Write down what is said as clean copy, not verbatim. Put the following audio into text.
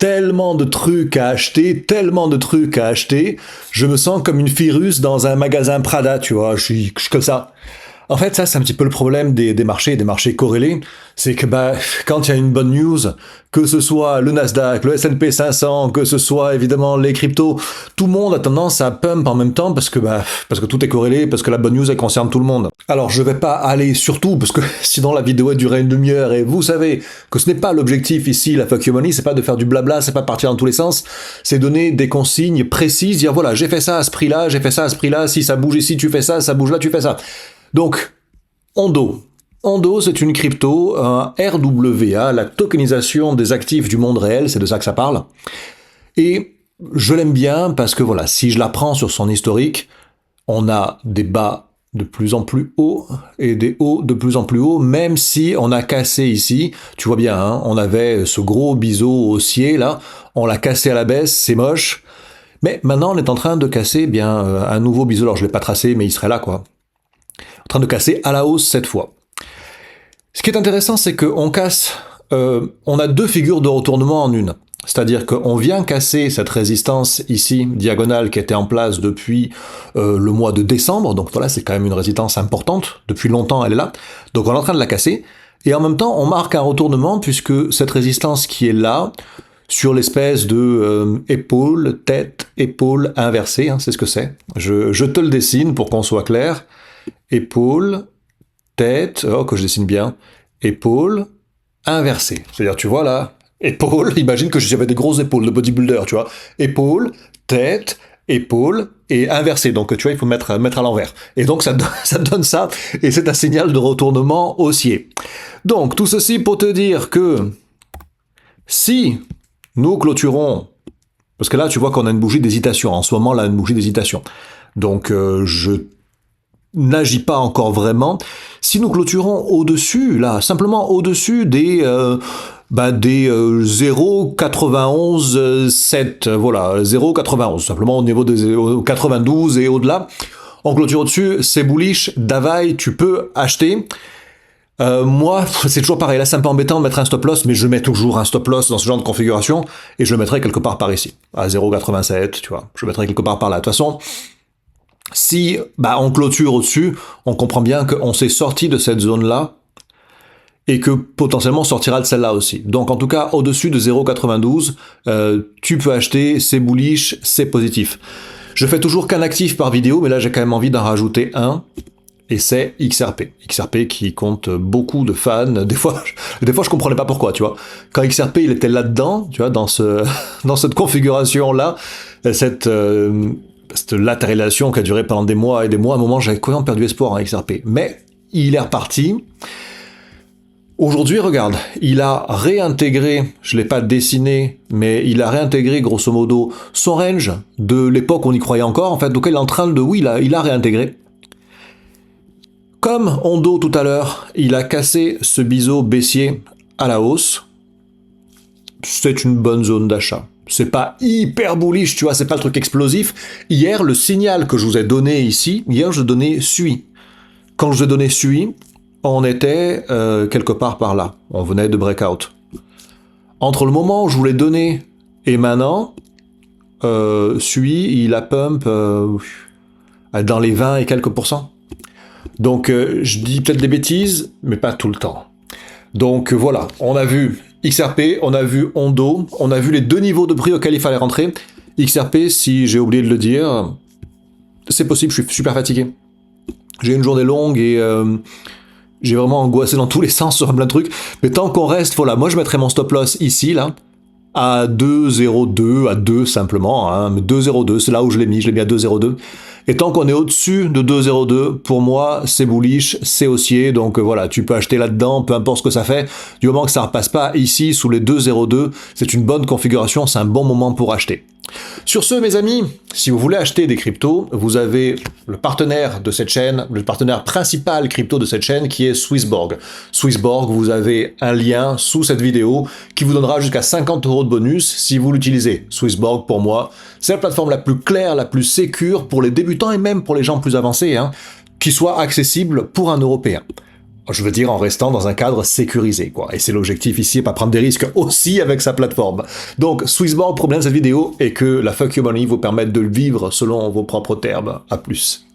tellement de trucs à acheter, je me sens comme une fille russe dans un magasin Prada, tu vois, je suis comme ça. En fait, ça, c'est un petit peu le problème des marchés corrélés. C'est que, quand il y a une bonne news, que ce soit le Nasdaq, le S&P 500, que ce soit, évidemment, les cryptos, tout le monde a tendance à pump en même temps parce que tout est corrélé, parce que la bonne news, elle concerne tout le monde. Alors, je vais pas aller surtout, parce que sinon la vidéo, elle durait une demi-heure, et vous savez que ce n'est pas l'objectif ici, la fuck your money, c'est pas de faire du blabla, c'est pas partir dans tous les sens, c'est donner des consignes précises, dire voilà, j'ai fait ça à ce prix-là, j'ai fait ça à ce prix-là, si ça bouge ici, tu fais ça bouge là, tu fais ça. Donc, Ondo. Ondo, c'est une crypto, un RWA, la tokenisation des actifs du monde réel, c'est de ça que ça parle. Et je l'aime bien parce que voilà, si je la prends sur son historique, on a des bas de plus en plus hauts et des hauts de plus en plus hauts, même si on a cassé ici, tu vois bien, hein, on avait ce gros biseau haussier là, on l'a cassé à la baisse, c'est moche, mais maintenant on est en train de casser un nouveau biseau, alors je l'ai pas tracé, mais il serait là quoi. En train de casser à la hausse cette fois. Ce qui est intéressant, c'est qu'on on a deux figures de retournement en une. C'est-à-dire qu'on vient casser cette résistance ici, diagonale, qui était en place depuis le mois de décembre. Donc voilà, c'est quand même une résistance importante. Depuis longtemps, elle est là. Donc on est en train de la casser. Et en même temps, on marque un retournement, puisque cette résistance qui est là, sur l'espèce de épaule, tête, épaule inversée, hein, c'est ce que c'est. Je te le dessine pour qu'on soit clair. Épaule, tête, que je dessine bien, épaule, inversée. C'est-à-dire, tu vois là, épaule, imagine que j'avais des grosses épaules de bodybuilder, tu vois. Épaule, tête, épaule, et inversée. Donc, tu vois, il faut mettre à l'envers. Et donc, ça donne ça, et c'est un signal de retournement haussier. Donc, tout ceci pour te dire que si nous clôturons, parce que là, tu vois qu'on a une bougie d'hésitation. En ce moment, là, une bougie d'hésitation. Donc, je n'agit pas encore vraiment. Si nous clôturons au-dessus, là, simplement au-dessus des 0,91,7, voilà, 0,91, simplement au niveau de 0,92 et au-delà, on clôture au-dessus, c'est bullish, Davai, tu peux acheter. Moi, c'est toujours pareil, là c'est un peu embêtant de mettre un stop loss, mais je mets toujours un stop loss dans ce genre de configuration, et je le mettrai quelque part par ici, à 0,87, tu vois, je le mettrai quelque part par là. De toute façon, si on clôture au-dessus, on comprend bien qu'on s'est sorti de cette zone-là et que potentiellement on sortira de celle-là aussi. Donc en tout cas, au-dessus de 0,92, tu peux acheter, c'est bullish, c'est positif. Je fais toujours qu'un actif par vidéo, mais là j'ai quand même envie d'en rajouter un, et c'est XRP. XRP qui compte beaucoup de fans. Des fois je comprenais pas pourquoi, tu vois. Quand XRP il était là-dedans, tu vois, dans cette configuration-là, cette latéralisation qui a duré pendant des mois et des mois, à un moment j'avais complètement perdu espoir en XRP. Mais il est reparti. Aujourd'hui, regarde, il a réintégré, je l'ai pas dessiné, mais il a réintégré grosso modo son range de l'époque où on y croyait encore, en fait, donc il est en train de, oui, il a réintégré. Comme Ondo tout à l'heure, il a cassé ce biseau baissier à la hausse, c'est une bonne zone d'achat. C'est pas hyper bullish, tu vois, c'est pas le truc explosif. Hier, le signal que je vous ai donné ici, hier je donnais SUI. Quand je vous ai donné SUI, on était quelque part par là. On venait de breakout. Entre le moment où je vous l'ai donné et maintenant, SUI, il a pump dans les 20 et quelques pourcents. Donc, je dis peut-être des bêtises, mais pas tout le temps. Donc, voilà, on a vu XRP, on a vu Ondo, on a vu les deux niveaux de prix auxquels il fallait rentrer. XRP, si j'ai oublié de le dire, c'est possible, je suis super fatigué. J'ai une journée longue et j'ai vraiment angoissé dans tous les sens sur plein de trucs. Mais tant qu'on reste, voilà, moi je mettrais mon stop loss ici, là, à 2,02, à 2 simplement, hein, 2,02, c'est là où je l'ai mis à 2,02. Et tant qu'on est au-dessus de 2,02, pour moi, c'est bullish, c'est haussier, donc voilà, tu peux acheter là-dedans, peu importe ce que ça fait, du moment que ça ne repasse pas ici, sous les 2,02, c'est une bonne configuration, c'est un bon moment pour acheter. Sur ce, mes amis, si vous voulez acheter des cryptos, vous avez le partenaire de cette chaîne, le partenaire principal crypto de cette chaîne qui est Swissborg. Swissborg, vous avez un lien sous cette vidéo qui vous donnera jusqu'à 50 € de bonus si vous l'utilisez. Swissborg, pour moi, c'est la plateforme la plus claire, la plus sécure pour les débutants et même pour les gens plus avancés, hein, qui soit accessible pour un Européen. Je veux dire en restant dans un cadre sécurisé, quoi. Et c'est l'objectif ici, pas prendre des risques aussi avec sa plateforme. Donc, Swissborg, le problème de cette vidéo est que la fuck your money vous permet de le vivre selon vos propres termes. À plus.